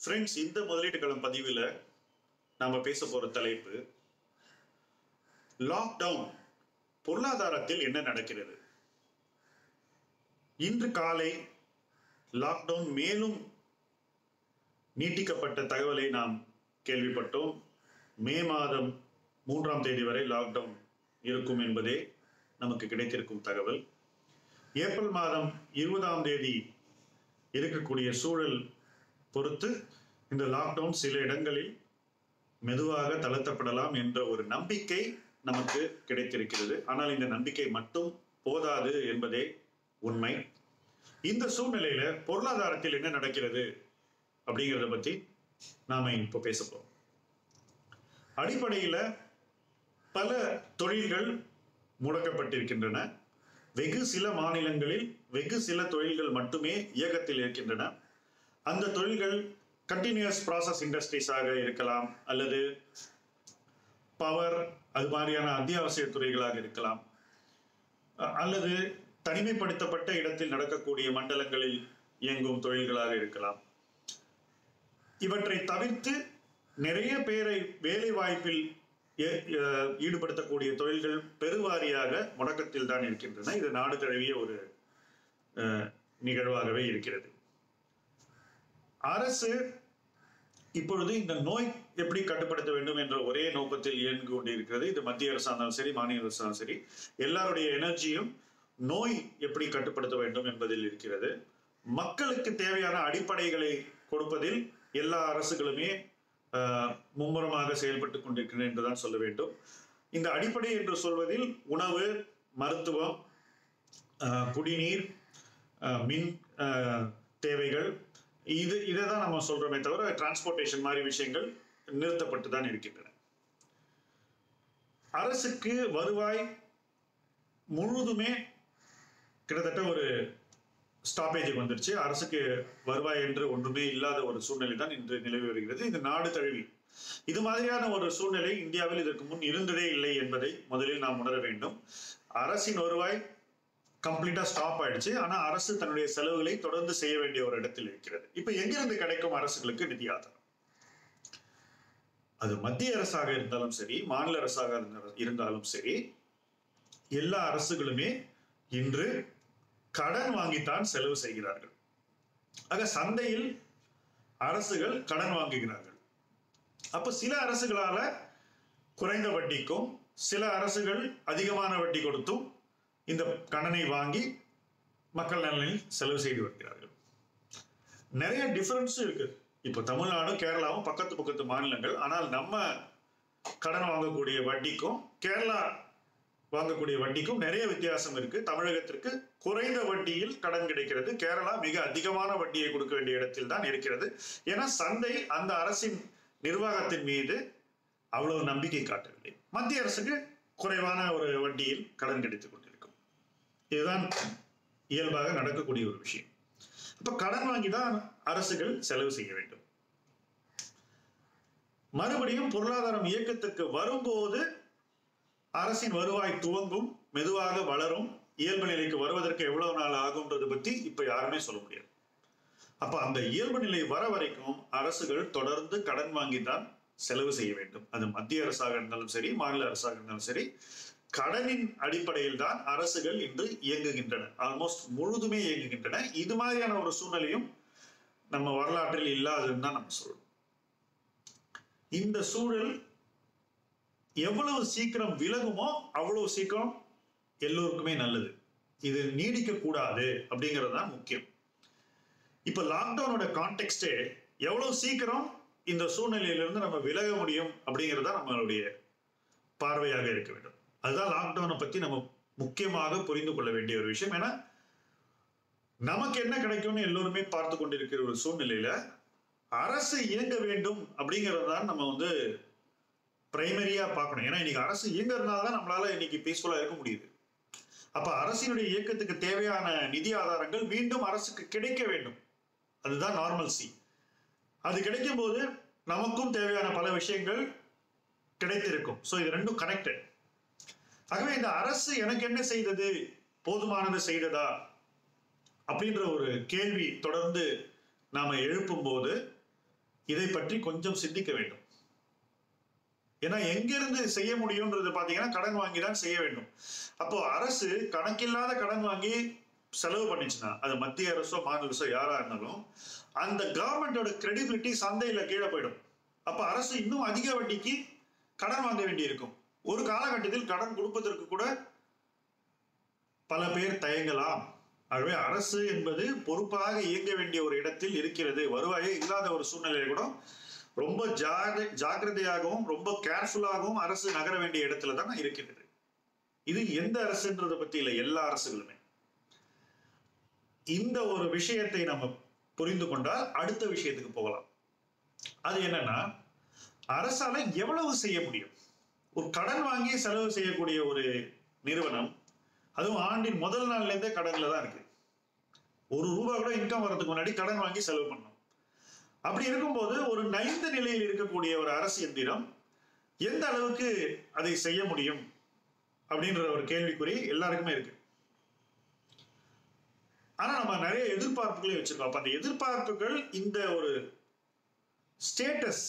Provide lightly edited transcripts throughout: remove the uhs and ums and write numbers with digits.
Friends, இந்த முதலீட்டு களம் பதிவில் நாம பேச போற தலைப்பு லாக்டவுன் பொருளாதாரத்தில் என்ன நடக்கிறது. இன்று காலை லாக்டவுன் மேலும் நீட்டிக்கப்பட்ட தகவலை நாம் கேள்விப்பட்டோம். மே மாதம் 3ஆம் தேதி வரை லாக்டவுன் இருக்கும் என்பதே நமக்கு கிடைத்திருக்கும் தகவல். ஏப்ரல் மாதம் 20ஆம் தேதி இருக்கக்கூடிய சூழல் பொறுத்து இந்த லாக்டவுன் சில இடங்களில் மெதுவாக தளர்த்தப்படலாம் என்ற ஒரு நம்பிக்கை நமக்கு கிடைத்திருக்கிறது. ஆனால் இந்த நம்பிக்கை மட்டும் போதாது என்பதே உண்மை. இந்த சூழ்நிலையில பொருளாதாரத்தில் என்ன நடக்கிறது அப்படிங்கிறத பத்தி நாம இப்போ பேச போறோம். அடிப்படையில பல தொழில்கள் முடக்கப்பட்டிருக்கின்றன. வெகு சில மாநிலங்களில் வெகு சில தொழில்கள் மட்டுமே இயக்கத்தில் இருக்கின்றன. அந்த தொழில்கள் கண்டினியூஸ் ப்ராசஸ் இண்டஸ்ட்ரீஸாக இருக்கலாம், அல்லது பவர் அது மாதிரியான அத்தியாவசிய துறைகளாக இருக்கலாம், அல்லது தனிமைப்படுத்தப்பட்ட இடத்தில் நடக்கக்கூடிய மண்டலங்களில் இயங்கும் தொழில்களாக இருக்கலாம். இவற்றை தவிர்த்து நிறைய பேரை வேலை வாய்ப்பில் ஈடுபடுத்தக்கூடிய தொழில்கள் பெருவாரியாக முடக்கத்தில் தான் இருக்கின்றன. இது நாடு தழுவிய ஒரு நிகழ்வாகவே இருக்கிறது. அரசு இப்பொழுது இந்த நோய் எப்படி கட்டுப்படுத்த வேண்டும் என்ற ஒரே நோக்கத்தில் இயங்கி கொண்டிருக்கிறது. இது மத்திய அரசா இருந்தாலும் சரி, மாநில அரசா இருந்தாலும் சரி, எல்லாருடைய எனர்ஜியும் நோய் எப்படி கட்டுப்படுத்த வேண்டும் என்பதில் இருக்கிறது. மக்களுக்கு தேவையான அடிப்படைகளை கொடுப்பதில் எல்லா அரசுகளுமே மும்முரமாக செயல்பட்டு கொண்டிருக்கின்றன என்றுதான் சொல்ல வேண்டும். இந்த அடிப்படை என்று சொல்வதில் உணவு, மருத்துவம், குடிநீர், மின் தேவைகள், இதை தான் நம்ம சொல்றோமே தவிர டிரான்ஸ்போர்டேஷன் மாதிரி விஷயங்கள் நிறுத்தப்பட்டு தான் இருக்கின்றன. அரசுக்கு வருவாய் முழுதுமே கிட்டத்தட்ட ஒரு ஸ்டாப்பேஜ் வந்துருச்சு. அரசுக்கு வருவாய் என்று ஒன்றுமே இல்லாத ஒரு சூழ்நிலை தான் இன்று நிலவி வருகிறது. இது நாடு தழுவி. இது மாதிரியான ஒரு சூழ்நிலை இந்தியாவில் இதற்கு முன் இருந்ததே இல்லை என்பதை முதலில் நாம் உணர வேண்டும். அரசின் வருவாய் கம்ப்ளீட்டா ஸ்டாப் ஆயிடுச்சு. ஆனா அரசு தன்னுடைய செலவுகளை தொடர்ந்து செய்ய வேண்டிய ஒரு இடத்தில் இருக்கிறது. இப்ப எங்கிருந்து கிடைக்கும் அரசுகளுக்கு நிதி ஆதாரம்? அது மத்திய அரசாக இருந்தாலும் சரி, மாநில அரசாக இருந்தாலும் சரி, எல்லா அரசுகளுமே இன்று கடன் வாங்கித்தான் செலவு செய்கிறார்கள். ஆக சந்தையில் அரசுகள் கடன் வாங்குகிறார்கள். அப்ப சில அரசுகளால குறைந்த வட்டிக்கும், சில அரசுகள் அதிகமான வட்டி கொடுத்தும் இந்த கடனை வாங்கி மக்கள் நலனில் செலவு செய்து வருகிறார்கள். நிறைய டிஃபரன்ஸ் இருக்கு. இப்ப தமிழ்நாடும் கேரளாவும் பக்கத்து மாநிலங்கள். ஆனால் நம்ம கடன் வாங்கக்கூடிய வட்டிக்கும் கேரளா வாங்கக்கூடிய வட்டிக்கும் நிறைய வித்தியாசம் இருக்கு. தமிழகத்திற்கு குறைந்த வட்டியில் கடன் கிடைக்கிறது. கேரளா மிக அதிகமான வட்டியை கொடுக்க வேண்டிய இடத்தில் தான் இருக்கிறது. ஏன்னா சந்தை அந்த அரசின் நிர்வாகத்தின் மீது அவ்வளவு நம்பிக்கை காட்டவில்லை. மத்திய அரசுக்கு குறைவான ஒரு வட்டியில் கடன் கிடைத்துக் கொண்டிருக்கும். இதுதான் இயல்பாக நடக்கக்கூடிய ஒரு விஷயம். இப்ப கடன் வாங்கிதான் அரசுகள் செலவு செய்ய வேண்டும். மறுபடியும் பொருளாதாரம் இயக்கத்திற்கு வரும்போது அரசின் வருவாய் துவங்கும், மெதுவாக வளரும். இயல்பு நிலைக்கு வருவதற்கு எவ்வளவு நாள் ஆகும்ன்றது பத்தி இப்ப யாருமே சொல்ல முடியாது. அப்ப அந்த இயல்பு நிலை வர வரைக்கும் அரசுகள் தொடர்ந்து கடன் வாங்கித்தான் செலவு செய்ய வேண்டும். அது மத்திய அரசாக இருந்தாலும் சரி, மாநில அரசாக இருந்தாலும் சரி, கடனின் அடிப்படையில் தான் அரசுகள் இன்று இயங்குகின்றன. ஆல்மோஸ்ட் முழுதுமே இயங்குகின்றன. இது மாதிரியான ஒரு சூழ்நிலையும் நம்ம வரலாற்றில் இல்லாதுன்னு தான் நம்ம சொல்லணும். இந்த சூழல் எவ்வளவு சீக்கிரம் விலகுமோ அவ்வளவு சீக்கிரம் எல்லோருக்குமே நல்லது. இது நீடிக்க கூடாது அப்படிங்கிறது தான் முக்கியம். இப்ப லாக்டவுனோட கான்டெக்ஸ்டே எவ்வளவு சீக்கிரம் இந்த சூழ்நிலையிலிருந்து நம்ம விலக முடியும் அப்படிங்கிறதா நம்மளுடைய பார்வையாக இருக்க வேண்டும். அதுதான் லாக்டவுனை பத்தி நம்ம முக்கியமாக புரிந்து கொள்ள வேண்டிய ஒரு விஷயம். ஏன்னா நமக்கு என்ன கிடைக்கும்னு எல்லோருமே பார்த்து கொண்டிருக்கிற ஒரு சூழ்நிலையில அரசு இயங்க வேண்டும் அப்படிங்கிறது தான் நம்ம பிரைமரியா பார்க்கணும். ஏன்னா இன்னைக்கு அரசு இயங்குறதுனால தான் நம்மளால இன்னைக்கு பீஸ்ஃபுல்லா இருக்க முடியுது. அப்ப அரசினுடைய இயக்கத்துக்கு தேவையான நிதி ஆதாரங்கள் மீண்டும் அரசுக்கு கிடைக்க வேண்டும். அதுதான் நார்மல்சி. அது கிடைக்கும் போது நமக்கும் தேவையான பல விஷயங்கள் கிடைத்திருக்கும். ஸோ இது ரெண்டும் கனெக்டட். ஆகவே இந்த அரசு எனக்கு என்ன செய்தது, போதுமானது செய்ததா அப்படின்ற ஒரு கேள்வி தொடர்ந்து நாம எழுப்பும் போது இதை பற்றி கொஞ்சம் சிந்திக்க வேண்டும். ஏன்னா எங்கிருந்து செய்ய முடியும்ன்றது பாத்தீங்கன்னா கடன் வாங்கி தான் செய்ய வேண்டும். அப்போ அரசு கணக்கில்லாத கடன் வாங்கி செலவு பண்ணிச்சுன்னா, அது மத்திய அரசோ மாநில அரசோ யாரா இருந்தாலும், அந்த கவர்மெண்டோட கிரெடிபிலிட்டி சந்தையில கீழே போயிடும். அப்ப அரசு இன்னும் அதிக வட்டிக்கு கடன் வாங்க வேண்டி இருக்கும். ஒரு காலகட்டத்தில் கடன் கொடுப்பதற்கு கூட பல பேர் தயங்கலாம். ஆகவே அரசு என்பது பொறுப்பாக இயங்க வேண்டிய ஒரு இடத்தில் இருக்கிறது. வருவாயே இல்லாத ஒரு சூழ்நிலையை கூட ரொம்ப ஜாக்கிரதையாகவும் ரொம்ப கேர்ஃபுல்லாகவும் அரசு நகர வேண்டிய இடத்துல தான் இருக்கிறது. இது எந்த அரசுன்றதை பத்தி இல்லை, எல்லா அரசுகளுமே. இந்த ஒரு விஷயத்தை நம்ம புரிந்து கொண்டால் அடுத்த விஷயத்துக்கு போகலாம். அது என்னன்னா, அரசால எவ்வளவு செய்ய முடியும்? ஒரு கடன் வாங்கி செலவு செய்யக்கூடிய ஒரு நிறுவனம், அதுவும் ஆண்டின் முதல் நாள்ல இருந்தே கடன்ல தான் இருக்கு. ₹1 கூட இன்கம் வர்றதுக்கு முன்னாடி கடன் வாங்கி செலவு பண்ணணும். அப்படி இருக்கும்போது ஒரு நலிந்த நிலையில் இருக்கக்கூடிய ஒரு அரசு எந்திரம் எந்த அளவுக்கு அதை செய்ய முடியும் அப்படின்ற ஒரு கேள்விக்குறி எல்லாருக்குமே இருக்கு. ஆனா நம்ம நிறைய எதிர்பார்ப்புகளை வச்சிருக்கோம். அப்ப அந்த எதிர்பார்ப்புகள் இந்த ஒரு ஸ்டேட்டஸ்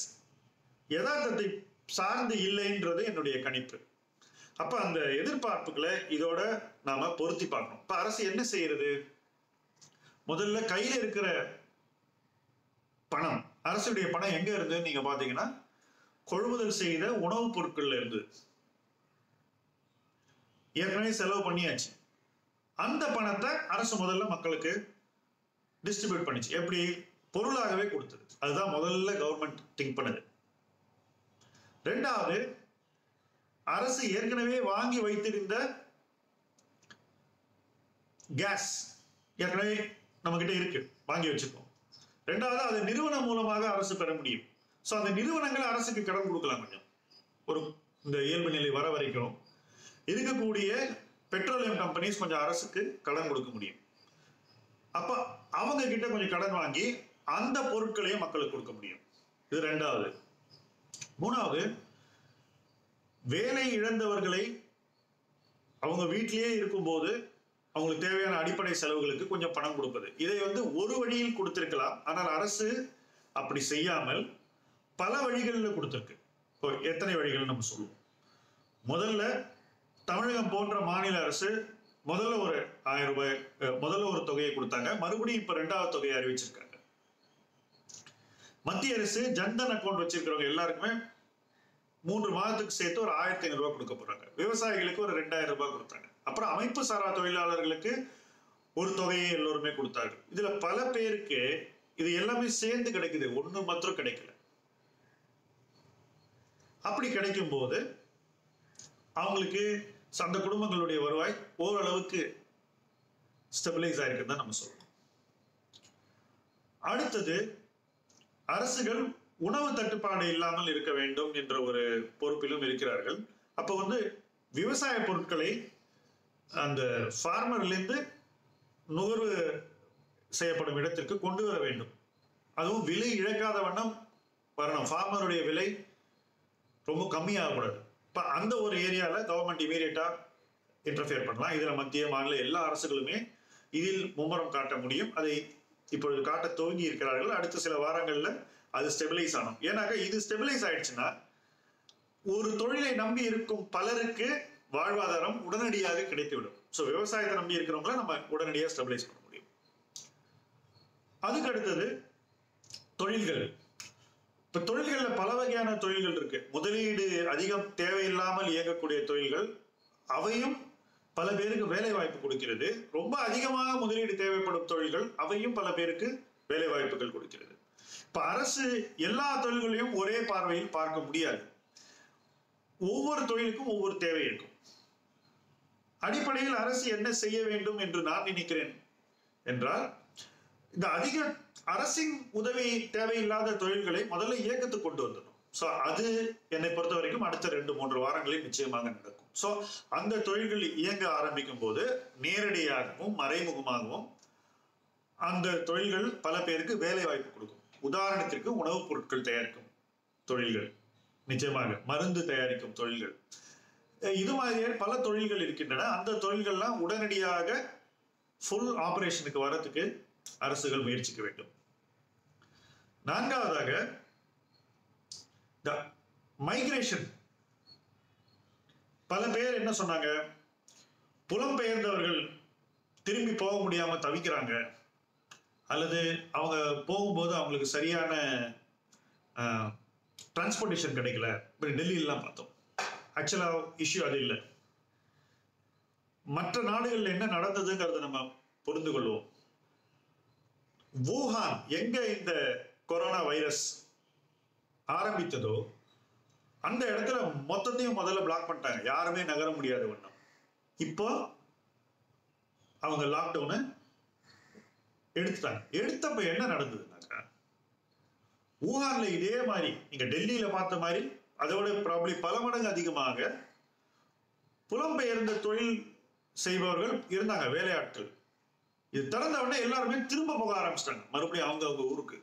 யதார்த்தத்தை சார்ந்து இல்லைன்றது என்னுடைய கணிப்பு. அப்ப அந்த எதிர்பார்ப்புகளை இதோட நாம பொருத்தி பார்க்கணும். இப்ப அரசு என்ன செய்யறது? முதல்ல கையில இருக்கிற பணம், அரசுடைய பணம் எங்க இருந்து நீங்க பாத்தீங்கன்னா, கொள்முதல் செய்த உணவுப் பொருட்கள்ல இருந்து ஏற்கனவே செலவு பண்ணியாச்சு. அந்த பணத்தை அரசு முதல்ல மக்களுக்கு டிஸ்ட்ரிபியூட் பண்ணிச்சு. எப்படி? பொருளாகவே கொடுத்தது. அதுதான் முதல்ல கவர்மெண்ட் திங்க் பண்ணுது. ரெண்டாவது, அரசு ஏற்கனவே வாங்கி வைத்திருந்த கேஸ் ஏற்கனவே நம்ம கிட்ட இருக்கு, வாங்கி வச்சிருக்கோம். ரெண்டாவது, அது நிறுவனம் மூலமாக அரசு பெற முடியும். ஸோ அந்த நிறுவனங்களை அரசுக்கு கடன் கொடுக்கலாம். கொஞ்சம் ஒரு இந்த இயல்பு நிலை வர வரைக்கும் இருக்கக்கூடிய பெட்ரோலியம் கம்பெனிஸ் கொஞ்சம் அரசுக்கு கடன் கொடுக்க முடியும். அப்ப அவங்க கிட்ட கொஞ்சம் கடன் வாங்கி அந்த பொருட்களையும் மக்களுக்கு கொடுக்க முடியும். இது ரெண்டாவது. மூணாவது, வேலை இழந்தவர்களை அவங்க வீட்டிலேயே இருக்கும்போது அவங்களுக்கு தேவையான அடிப்படை செலவுகளுக்கு கொஞ்சம் பணம் கொடுப்பது. இதை ஒரு வழியில் கொடுத்திருக்கலாம். ஆனால் அரசு அப்படி செய்யாமல் பல வழிகளில் கொடுத்திருக்கு. எத்தனை வழிகள் நம்ம சொல்லுவோம். முதல்ல தமிழகம் போன்ற மாநில அரசு முதல்ல ஒரு 1000 ரூபாய் முதல்ல ஒரு தொகையை கொடுத்தாங்க. மறுபடியும் இப்ப 2வது தொகையை அறிவிச்சிருக்காங்க. மத்திய அரசு ஜன்தன் அக்கௌண்ட் வச்சிருக்கிறவங்க எல்லாருக்குமே 3 மாதத்துக்கு சேர்த்து ஒரு 1500 ரூபாய் கொடுக்க போறாங்க. விவசாயிகளுக்கு ஒரு 2000 ரூபாய் கொடுத்தாங்க. அப்புறம் அமைப்பு சாரா தொழிலாளர்களுக்கு ஒரு தொகையை எல்லோருமே கொடுத்தார்கள். இதுல பல பேருக்கு இது எல்லாமே சேர்ந்து கிடைக்குது, ஒண்ணு மாத்திரம் கிடைக்கல. அப்படி கிடைக்கும் போது அவங்களுக்கு அந்த குடும்பங்களுடைய வருவாய் ஓரளவுக்கு ஸ்டெபிலைஸ் ஆயிருக்குன்னு தான் நம்ம சொல்லணும். அடுத்தது, அரசுகள் உணவு தட்டுப்பாடு இல்லாமல் இருக்க வேண்டும் என்ற ஒரு பொறுப்பிலும் இருக்கிறார்கள். அப்ப விவசாய பொருட்களை அந்த ஃபார்மர்ல இருந்து நுகர்வு செய்யப்படும் இடத்திற்கு கொண்டு வர வேண்டும். அதுவும் விலை இழக்காத வண்ணம் வரணும். ஃபார்மருடைய விலை ரொம்ப கம்மியாகக்கூடாது. இப்ப அந்த ஒரு ஏரியால கவர்மெண்ட் இமீடியட்டா இன்டர்ஃபியர் பண்ணலாம். இதுல மத்திய மாநில எல்லா அரசுகளுமே இதில் மும்முரம் காட்ட முடியும். அதை இப்பொழுது காட்ட துவங்கி இருக்கிறார்கள். அடுத்த சில வாரங்கள்ல அது ஸ்டெபிலைஸ் ஆகும். ஏன்னாக்க இது ஸ்டெபிலைஸ் ஆயிடுச்சுன்னா ஒரு தொழிலை நம்பி இருக்கும் பலருக்கு வாழ்வாதாரம் உடனடியாக கிடைத்துவிடும். ஸோ விவசாயத்தை நம்பி இருக்கிறவங்கள நம்ம உடனடியாக ஸ்டெபிலைஸ் பண்ண முடியும். அதுக்கு அடுத்தது தொழில்கள். இப்ப தொழில்கள்ல பல வகையான தொழில்கள் இருக்கு. முதலீடு அதிகம் தேவையில்லாமல் இயங்கக்கூடிய தொழில்கள், அவையும் பல பேருக்கு வேலை வாய்ப்பு கொடுக்கிறது. ரொம்ப அதிகமாக முதலீடு தேவைப்படும் தொழில்கள், அவையும் பல பேருக்கு வேலை வாய்ப்புகள் கொடுக்கிறது. இப்ப அரசு எல்லா தொழில்களையும் ஒரே பார்வையில் பார்க்க முடியாது. ஒவ்வொரு தொழிலுக்கும் ஒவ்வொரு தேவை இருக்கும். அடிப்படையில் அரசு என்ன செய்ய வேண்டும் என்று நான் நினைக்கிறேன் என்றால், இந்த அதிக அரசின் உதவி தேவையில்லாத தொழில்களை முதல்ல இயக்கத்துக்கு கொண்டு வந்துடும். ஸோ அது என்னை பொறுத்த வரைக்கும் அடுத்த 2-3 வாரங்களில் நிச்சயமாக நடக்கும். ஸோ அந்த தொழில்கள் இயங்க ஆரம்பிக்கும் போது நேரடியாகவும் மறைமுகமாகவும் அந்த தொழில்கள் பல பேருக்கு வேலை வாய்ப்பு கொடுக்கும். உதாரணத்திற்கு உணவுப் பொருட்கள் தயாரிக்கும் தொழில்கள், நிச்சயமாக மருந்து தயாரிக்கும் தொழில்கள், இது மாதிரியே பல தொழில்கள் இருக்கின்றன. அந்த தொழில்கள்லாம் உடனடியாக ஃபுல் ஆபரேஷனுக்கு வரத்துக்கு அரசுகள் முயற்சிக்க வேண்டும். 4வதாக, மைக்ரேஷன், பல பேர் என்ன சொன்னாங்க, புலம்பெயர்ந்தவர்கள் திரும்பி போக முடியாம தவிக்கிறாங்க, அல்லது அவங்க போகும்போது அவங்களுக்கு சரியான டிரான்ஸ்போர்டேஷன் கிடைக்கல. டெல்லியிலாம் பார்த்தோம். ஆக்சுவலா இஷ்யூ அது இல்லை. மற்ற நாடுகளில் என்ன நடந்ததுங்கிறத நம்ம புரிந்து கொள்வோம். வூஹான் எங்க இந்த கொரோனா வைரஸ் ஆரம்பித்ததோ அந்த இடத்துல மொத்தத்தையும் முதல்ல பிளாக் பண்ணிட்டாங்க, யாருமே நகர முடியாத வண்ணம். இப்போ அவங்க லாக்டவுனை எடுத்துட்டாங்க. எடுத்தப்ப என்ன நடந்ததுனாக்கா, வூஹான்ல இதே மாதிரி நீங்க டெல்லியில பார்த்த மாதிரி அதோட ப்ராப்ளி பல மடங்கு அதிகமாக புலம்பெயர்ந்த தொழில் செய்பவர்கள் இருந்தாங்க, வேலையாட்கள். இது திறந்த உடனே எல்லாருமே திரும்ப போக ஆரம்பிச்சிட்டாங்க மறுபடியும் அவங்க ஊருக்கு.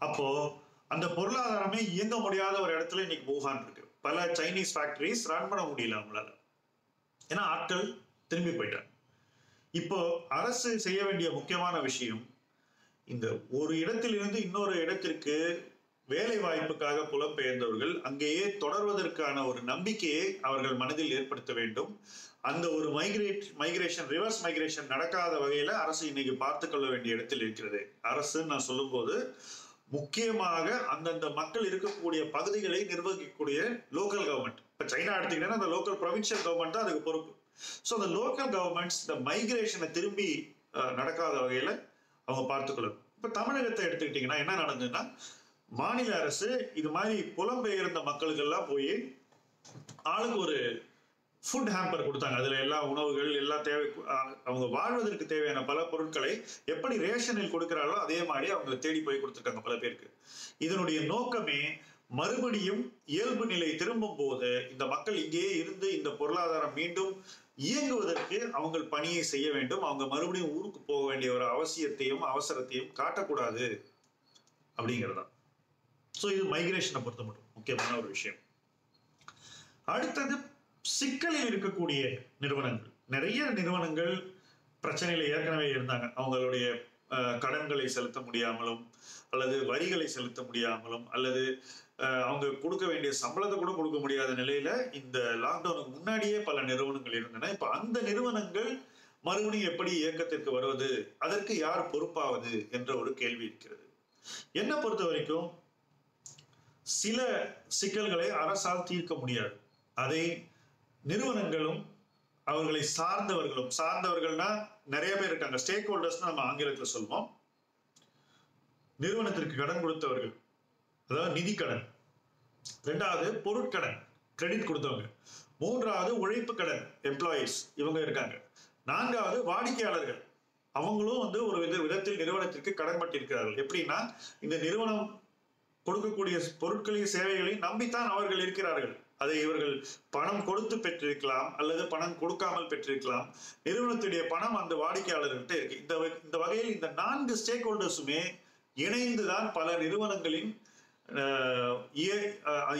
அப்போ அந்த பொருளாதாரமே இயங்க முடியாத ஒரு இடத்துல இன்னைக்கு வூஹான் இருக்கு. பல சைனீஸ் ஃபேக்டரிஸ் ரன் பண்ண முடியல அவங்களால, ஏன்னா ஆட்கள் திரும்பி போயிட்டாங்க. இப்போ அரசு செய்ய வேண்டிய முக்கியமான விஷயம், இந்த ஒரு இடத்திலிருந்து இன்னொரு இடத்திற்கு வேலை வாய்ப்புக்காக புலம்பெயர்ந்தவர்கள் அங்கேயே தொடர்வதற்கான ஒரு நம்பிக்கையை அவர்கள் மனதில் ஏற்படுத்த வேண்டும். அந்த ஒரு மைக்ரேஷன், ரிவர்ஸ் மைக்ரேஷன் நடக்காத வகையில அரசு இன்னைக்கு பார்த்து கொள்ள வேண்டிய இடத்தில் இருக்கிறது. அரசு நான் சொல்லும் போது முக்கியமாக அந்தந்த மக்கள் இருக்கக்கூடிய பகுதிகளை நிர்வகிக்கக்கூடிய லோக்கல் கவர்மெண்ட். இப்ப சைனா எடுத்துக்கிட்டேன்னா அந்த லோக்கல் ப்ரொவின்சியல் கவர்மெண்ட் தான் அதுக்கு பொறுப்பு. ஸோ அந்த லோக்கல் கவர்மெண்ட்ஸ் இந்த மைக்ரேஷனை திரும்பி நடக்காத வகையில அவங்க பார்த்துக்கொள்ளணும். இப்ப தமிழகத்தை எடுத்துக்கிட்டீங்கன்னா என்ன நடந்ததுன்னா, மாநில அரசு இது மாதிரி புலம்பெயர்ந்த மக்களுக்கெல்லாம் போய் ஆளுக்கு ஒரு ஃபுட் ஹேம்பர் கொடுத்தாங்க. அதுல எல்லா உணவுகள், எல்லா தேவை, அவங்க வாழ்வதற்கு தேவையான பல பொருட்களை எப்படி ரேஷனில் கொடுக்கிறார்களோ அதே மாதிரி அவங்க தேடி போய் கொடுத்துருக்காங்க பல பேருக்கு. இதனுடைய நோக்கமே மறுபடியும் இயல்பு நிலை திரும்பும் போது இந்த மக்கள் இங்கேயே இருந்து இந்த பொருளாதாரம் மீண்டும் இயங்குவதற்கு அவங்க பணியை செய்ய வேண்டும். அவங்க மறுபடியும் ஊருக்கு போக வேண்டிய ஒரு அவசியத்தையும் அவசரத்தையும் காட்டக்கூடாது அப்படிங்கிறதா. ஸோ இது மைக்ரேஷனை பொறுத்த மட்டும் முக்கியமான ஒரு விஷயம். அடுத்தது சிக்கலில் இருக்கக்கூடிய நிறுவனங்கள். நிறைய நிறுவனங்கள் பிரச்சனையில ஏற்கனவே இருந்தாங்க. அவங்களுடைய கடன்களை செலுத்த முடியாமலும், அல்லது வரிகளை செலுத்த முடியாமலும், அல்லது அவங்க கொடுக்க வேண்டிய சம்பளத்தை கூட கொடுக்க முடியாத நிலையில இந்த லாக்டவுனுக்கு முன்னாடியே பல நிறுவனங்கள் இருந்தன. இப்ப அந்த நிறுவனங்கள் மறுபடியும் எப்படி இயக்கத்திற்கு வருவது, அதற்கு யார் பொறுப்பாவது என்ற ஒரு கேள்வி இருக்கிறது. என்னை பொறுத்த வரைக்கும் சில சிக்கல்களை அரசால் தீர்க்க முடியாது. அதை நிறுவனங்களும் அவர்களை சார்ந்தவர்கள்னா நிறைய பேர் இருக்காங்க. ஸ்டேக் ஹோல்டர்ஸ் நம்ம ஆங்கிலத்தில் சொல்வோம். நிறுவனத்திற்கு கடன் கொடுத்தவர்கள், அதாவது நிதி கடன். ரெண்டாவது பொருட்கடன், கிரெடிட் கொடுத்தவங்க. மூன்றாவது உழைப்பு கடன், எம்ப்ளாயீஸ், இவங்க இருக்காங்க. நான்காவது வாடிக்கையாளர்கள், அவங்களும் ஒரு விதத்தில் நிறுவனத்திற்கு கடன் பட்டிருக்கிறார்கள். எப்படின்னா, இந்த நிறுவனம் கொடுக்கக்கூடிய பொருட்களையும் சேவைகளையும் நம்பித்தான் அவர்கள் இருக்கிறார்கள். அதை இவர்கள் பணம் கொடுத்து பெற்றிருக்கலாம், அல்லது பணம் கொடுக்காமல் பெற்றிருக்கலாம். நிறுவனத்துடைய பணம் அந்த வாடிக்கையாளர்கிட்ட இருக்கு. இந்த வகையில் இந்த 4 ஸ்டேக் ஹோல்டர்ஸுமே இணைந்துதான் பல நிறுவனங்களின்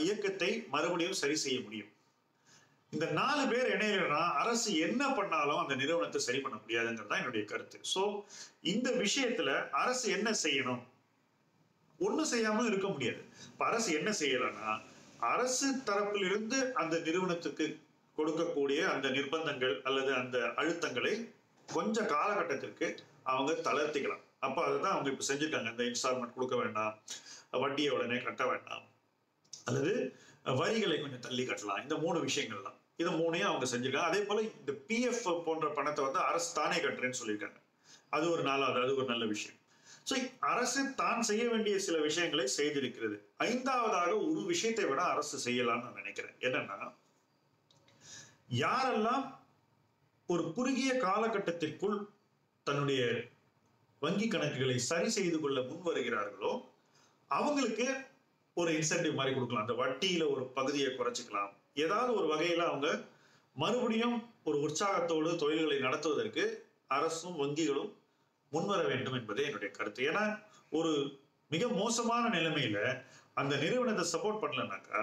இயக்கத்தை மறுபடியும் சரி செய்ய முடியும். இந்த 4 பேர் இணையனா அரசு என்ன பண்ணாலும் அந்த நிறுவனத்தை சரி பண்ண முடியாதுங்கிறது தான் என்னுடைய கருத்து. ஸோ இந்த விஷயத்துல அரசு என்ன செய்யணும்? ஒன்றும் செய்யாமல் இருக்க முடியாது. இப்ப அரசு என்ன செய்யலன்னா, அரசு தரப்பிலிருந்து அந்த நிறுவனத்துக்கு கொடுக்கக்கூடிய அந்த நிர்பந்தங்கள் அல்லது அந்த அழுத்தங்களை கொஞ்ச காலகட்டத்திற்கு அவங்க தளர்த்திக்கலாம். அப்ப அதுதான் அவங்க இப்ப செஞ்சுட்டாங்க. இந்த இன்ஸ்டால்மெண்ட் கொடுக்க வேண்டாம், வட்டியை உடனே கட்ட வேண்டாம், அல்லது வரிகளை கொஞ்சம் தள்ளி கட்டலாம். இந்த 3 விஷயங்கள் தான். இது 3ஐயும் அவங்க செஞ்சிருக்காங்க. அதே போல இந்த PF போன்ற பணத்தை அரசு தானே கட்டுறேன்னு சொல்லியிருக்காங்க. அது ஒரு நாளாவது, அது ஒரு நல்ல விஷயம். ஸோ அரசு தான் செய்ய வேண்டிய சில விஷயங்களை செய்திருக்கிறது. 5வதாக ஒரு விஷயத்தை விட அரசு செய்யலாம்னு நான் நினைக்கிறேன். என்னன்னா, யாரெல்லாம் ஒரு குறுகிய காலகட்டத்திற்குள் தன்னுடைய வங்கி கணக்குகளை சரி செய்து கொள்ள முன் வருகிறார்களோ அவங்களுக்கு ஒரு இன்சென்டிவ் மாதிரி கொடுக்கலாம். அந்த வட்டியில ஒரு பகுதியை குறைச்சிக்கலாம். ஏதாவது ஒரு வகையில அவங்க மறுபடியும் ஒரு உற்சாகத்தோடு தொழில்களை நடத்துவதற்கு அரசும் வங்கிகளும் முன்வர வேண்டும் என்பதே என்னுடைய கருத்து. ஏன்னா ஒரு மிக மோசமான நிலைமையில அந்த நிறுவனத்தை சப்போர்ட் பண்ணலனாக்கா,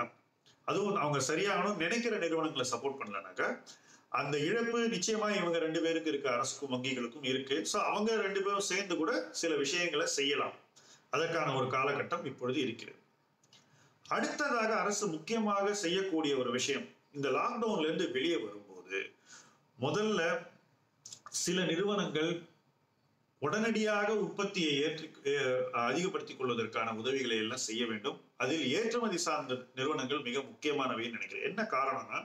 அதுவும் அவங்க சரியாகணும் நினைக்கிற நிறுவனங்களை சப்போர்ட் பண்ணலனாக்கா, அந்த இழப்பு நிச்சயமா இவங்க 2 பேருக்கு இருக்கு, அரசுக்கும் வங்கிகளுக்கும் இருக்கு. ஸோ அவங்க 2 பேரும் சேர்ந்து கூட சில விஷயங்களை செய்யலாம். அதற்கான ஒரு காலகட்டம் இப்பொழுது இருக்கிறது. அடுத்ததாக அரசு முக்கியமாக செய்யக்கூடிய ஒரு விஷயம், இந்த லாக்டவுன்ல இருந்து வெளியே வரும்போது முதல்ல சில நிறுவனங்கள் உடனடியாக உற்பத்தியை அதிகப்படுத்திக் கொள்வதற்கான உதவிகளை எல்லாம் செய்ய வேண்டும். அதில் ஏற்றுமதி சார்ந்த நிறுவனங்கள் மிக முக்கியமானவை நினைக்கிறேன். என்ன காரணம்னா,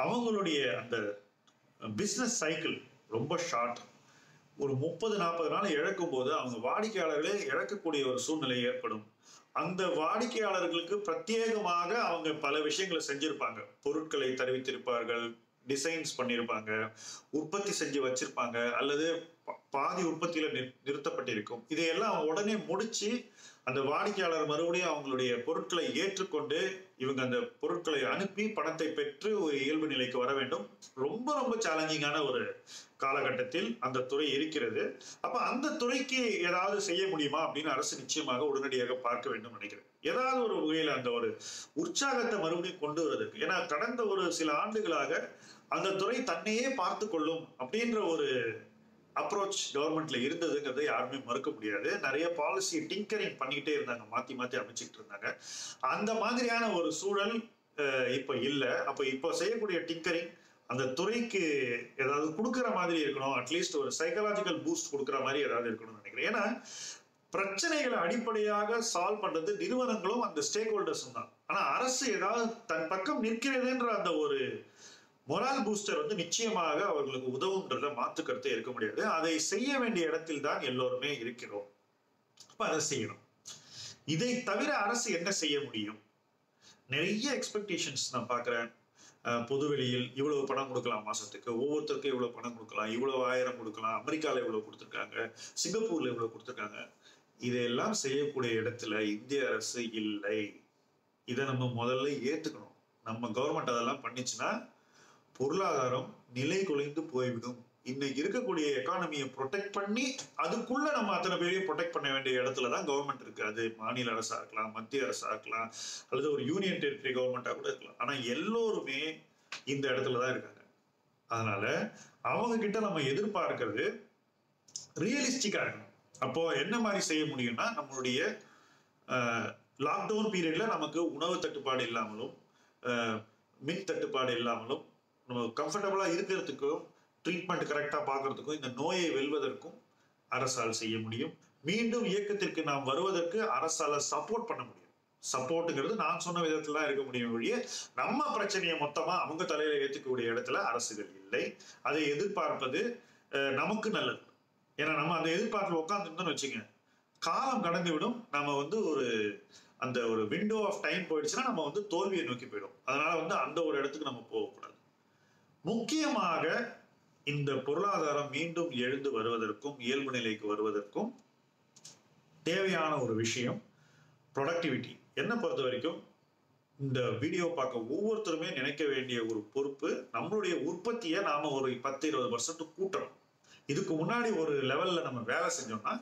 அவங்களுடைய அந்த பிசினஸ் சைக்கிள் ரொம்ப ஷார்ட். ஒரு 30-40 நாள் இழக்கும் போது அவங்க வாடிக்கையாளர்களே இழக்கக்கூடிய ஒரு சூழ்நிலை ஏற்படும். அந்த வாடிக்கையாளர்களுக்கு பிரத்யேகமாக அவங்க பல விஷயங்களை செஞ்சிருப்பாங்க. பொருட்களை தெரிவித்திருப்பார்கள், டிசைன்ஸ் பண்ணியிருப்பாங்க, உற்பத்தி செஞ்சு வச்சிருப்பாங்க, அல்லது பாதி உற்பத்தியில நிறுத்தப்பட்டிருக்கும். இதையெல்லாம் உடனே முடிச்சு அந்த வாடிக்கையாளர் மறுபடியும் அவங்களுடைய பொருட்களை ஏற்றுக்கொண்டு இவங்க அந்த பொருட்களை அனுப்பி பணத்தை பெற்று ஒரு இயல்பு நிலைக்கு வர வேண்டும். ரொம்ப ரொம்ப சேலஞ்சிங்கான ஒரு காலகட்டத்தில் அந்த துறை இருக்கிறது. அப்ப அந்த துறைக்கு ஏதாவது செய்ய முடியுமா அப்படின்னு அரசு நிச்சயமாக உடனடியாக பார்க்க வேண்டும் நினைக்கிறேன். ஏதாவது ஒரு வகையில அந்த ஒரு உற்சாகத்தை மறுபடியும் கொண்டு வருவதற்கு. ஏன்னா கடந்த ஒரு சில ஆண்டுகளாக அந்த துறை தன்னையே பார்த்து கொள்ளும் அப்படின்ற ஒரு அப்ரோச் கவர்மெண்ட்ல இருந்ததுங்கிறத யாருமே மறுக்க முடியாது. நிறைய பாலிசி டிங்கரிங் பண்ணிக்கிட்டே இருந்தாங்க, மாத்தி மாத்தி அமைச்சுக்கிட்டு இருந்தாங்க. அந்த மாதிரியான ஒரு சூழல் இப்ப இல்ல. அப்ப இப்ப செய்யக்கூடிய டிங்கரிங் அந்த துறைக்கு ஏதாவது கொடுக்குற மாதிரி இருக்கணும். அட்லீஸ்ட் ஒரு சைக்கலாஜிக்கல் பூஸ்ட் கொடுக்குற மாதிரி ஏதாவது இருக்கணும்னு நினைக்கிறேன். ஏன்னா பிரச்சனைகளை அடிப்படையாக சால்வ் பண்றது நிறுவனங்களும் அந்த ஸ்டேக் ஹோல்டர்ஸும் தான். ஆனா அரசு ஏதாவது தன் பக்கம் நிற்கிறதுன்ற அந்த ஒரு மொரால் பூஸ்டர் நிச்சயமாக அவர்களுக்கு உதவுன்றத மாற்று கருத்தை இருக்க முடியாது. அதை செய்ய வேண்டிய இடத்தில் தான் எல்லோருமே இருக்கிறோம். அப்ப அதை செய்யணும். இதை தவிர அரசு என்ன செய்ய முடியும்? நிறைய எக்ஸ்பெக்டேஷன்ஸ் நான் பாக்குறேன். பொதுவெளியில் இவ்வளவு பணம் கொடுக்கலாம், மாசத்துக்கு ஒவ்வொருத்தருக்கும் இவ்வளவு பணம் கொடுக்கலாம், இவ்வளவு 1000 கொடுக்கலாம், அமெரிக்கால இவ்வளவு கொடுத்துருக்காங்க, சிங்கப்பூர்ல இவ்வளவு கொடுத்துருக்காங்க. இதையெல்லாம் செய்யக்கூடிய இடத்துல இந்திய அரசு இல்லை. இதை நம்ம முதல்ல ஏத்துக்கணும். நம்ம கவர்மெண்ட் அதெல்லாம் பண்ணிச்சுன்னா பொருளாதாரம் நிலை குலைந்து போய்விடும். இன்னைக்கு இருக்கக்கூடிய எக்கானமியை ப்ரொடெக்ட் பண்ணி அதுக்குள்ள நம்ம அத்தனை பேரையும் ப்ரொடெக்ட் பண்ண வேண்டிய இடத்துலதான் கவர்மெண்ட் இருக்கு. அது மாநில அரசா இருக்கலாம், மத்திய அரசா இருக்கலாம், அல்லது ஒரு யூனியன் டெரிட்டரி கவர்மெண்டா கூட இருக்கலாம். ஆனா எல்லோருமே இந்த இடத்துலதான் இருக்காங்க. அதனால அவங்க கிட்ட நம்ம எதிர்பார்க்கிறது ரியலிஸ்டிக்கா இருக்கணும். அப்போ என்ன மாதிரி செய்ய முடியும்னா, நம்மளுடைய லாக்டவுன் பீரியட்ல நமக்கு உணவு தட்டுப்பாடு இல்லாமலும் மின் தட்டுப்பாடு இல்லாமலும் நம்ம கம்ஃபர்டபுளா இருக்கிறதுக்கும் ட்ரீட்மெண்ட் கரெக்டா பார்க்கறதுக்கும் இந்த நோயை வெல்வதற்கும் அரசால் செய்ய முடியும். மீண்டும் இயக்கத்திற்கு நாம் வருவதற்கு அரசால சப்போர்ட் பண்ண முடியும். சப்போர்ட்டுங்கிறது நான் சொன்ன விதத்துல தான் இருக்க முடியும் ஒழிய நம்ம பிரச்சனையை மொத்தமா அவங்க தலையில ஏற்றுக்கக்கூடிய இடத்துல அரசுகள் இல்லை. அதை எதிர்பார்ப்பது நமக்கு நல்லது. ஏன்னா நம்ம அந்த எதிர்பார்ப்புல உட்காந்துருந்தோம்னு வச்சுங்க, காலம் கடந்து விடும். நம்ம ஒரு அந்த ஒரு விண்டோ ஆஃப் டைம் போயிடுச்சுன்னா நம்ம தோல்வியை நோக்கி போயிடும். அதனால அந்த ஒரு இடத்துக்கு நம்ம போகக்கூடாது. முக்கியமாக இந்த பொருளாதாரம் மீண்டும் எழுந்து வருவதற்கும் இயல்பு நிலைக்கு வருவதற்கும் தேவையான ஒரு விஷயம் ப்ரொடக்டிவிட்டி. என்ன பொறுத்த வரைக்கும் இந்த வீடியோ பார்க்க ஒவ்வொருத்தருமே நினைக்க வேண்டிய ஒரு பொறுப்பு, நம்மளுடைய உற்பத்தியை நாம ஒரு 10-20% கூட்டணும். இதுக்கு முன்னாடி ஒரு லெவல்ல நம்ம வேலை செஞ்சோம்னா,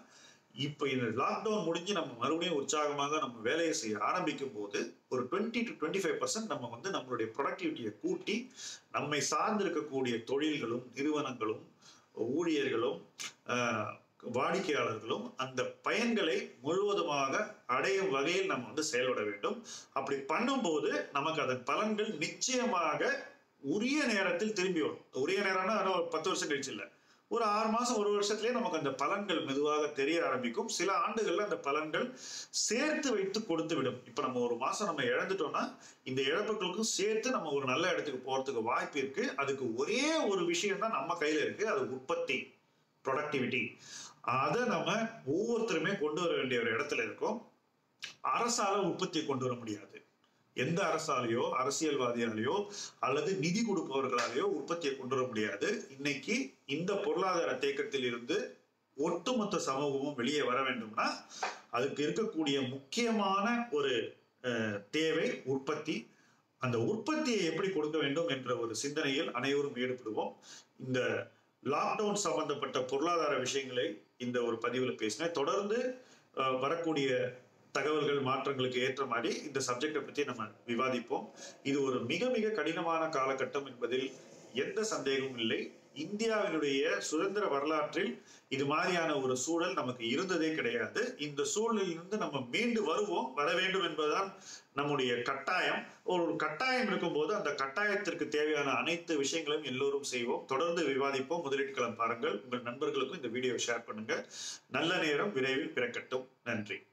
இப்ப இந்த லாக்டவுன் முடிஞ்சு நம்ம மறுபடியும் உற்சாகமாக நம்ம வேலையை செய்ய ஆரம்பிக்கும் போது ஒரு 20 to 25% நம்ம நம்மளுடைய ப்ரொடக்டிவிட்டியை கூட்டி நம்மை சார்ந்து இருக்கக்கூடிய தொழில்களும் நிறுவனங்களும் ஊழியர்களும் வாடிக்கையாளர்களும் அந்த பயன்களை முழுவதுமாக அடையும் வகையில் நம்ம செயல்பட வேண்டும். அப்படி பண்ணும்போது நமக்கு அதன் பலன்கள் நிச்சயமாக உரிய நேரத்தில் திரும்பி வரும். உரிய நேரம்னா 10 வருஷம் கழிச்சு இல்லை, ஒரு 6 மாசம் 1 வருஷத்துலயே நமக்கு அந்த பலன்கள் மெதுவாக தெரிய ஆரம்பிக்கும். சில ஆண்டுகள்ல அந்த பலன்கள் சேர்த்து வைத்து கொடுத்து விடும். இப்ப நம்ம ஒரு மாசம் நம்ம இழந்துட்டோம்னா இந்த இழப்புகளுக்கும் சேர்த்து நம்ம ஒரு நல்ல இடத்துக்கு போறதுக்கு வாய்ப்பு இருக்கு. அதுக்கு ஒரே ஒரு விஷயம் தான் நம்ம கையில இருக்கு, அது உற்பத்தி, ப்ரொடக்டிவிட்டி. அதை நம்ம ஒவ்வொருத்தருமே கொண்டு வர வேண்டிய ஒரு இடத்துல இருக்கோம். அரசால உற்பத்தியை கொண்டு வர முடியாது. எந்த அரசாலேயோ அரசியல்வாதியாலேயோ அல்லது நிதி கொடுப்பவர்களாலேயோ உற்பத்தியை கொண்டு வர முடியாது. இன்னைக்கு இந்த பொருளாதார தேக்கத்தில் இருந்து ஒட்டுமொத்த சமூகமும் வெளியே வர வேண்டும்னா அதுக்கு இருக்கக்கூடிய முக்கியமான ஒரு தேவை உற்பத்தி. அந்த உற்பத்தியை எப்படி கொடுக்க வேண்டும் என்ற ஒரு சிந்தனையில் அனைவரும் ஈடுபடுவோம். இந்த லாக்டவுன் சம்பந்தப்பட்ட பொருளாதார விஷயங்களை இந்த ஒரு பதிவில் பேசினேன். தொடர்ந்து வரக்கூடிய தகவல்கள் மாற்றங்களுக்கு ஏற்ற மாதிரி இந்த சப்ஜெக்டை பற்றி நம்ம விவாதிப்போம். இது ஒரு மிக மிக கடினமான காலகட்டம் என்பதில் எந்த சந்தேகமும் இல்லை. இந்தியாவினுடைய சுதந்திர வரலாற்றில் இது மாதிரியான ஒரு சூழல் நமக்கு இருந்ததே கிடையாது. இந்த சூழலிலிருந்து நம்ம மீண்டு வர வேண்டும் என்பதுதான் நம்முடைய கட்டாயம். ஒரு கட்டாயம் இருக்கும்போது அந்த கட்டாயத்திற்கு தேவையான அனைத்து விஷயங்களையும் எல்லோரும் செய்வோம். தொடர்ந்து விவாதிப்போம். முதலீட்டு களம் பாருங்கள். உங்கள் நண்பர்களுக்கும் இந்த வீடியோவை ஷேர் பண்ணுங்க. நல்ல நேரம் விரைவில் பிறக்கட்டும். நன்றி.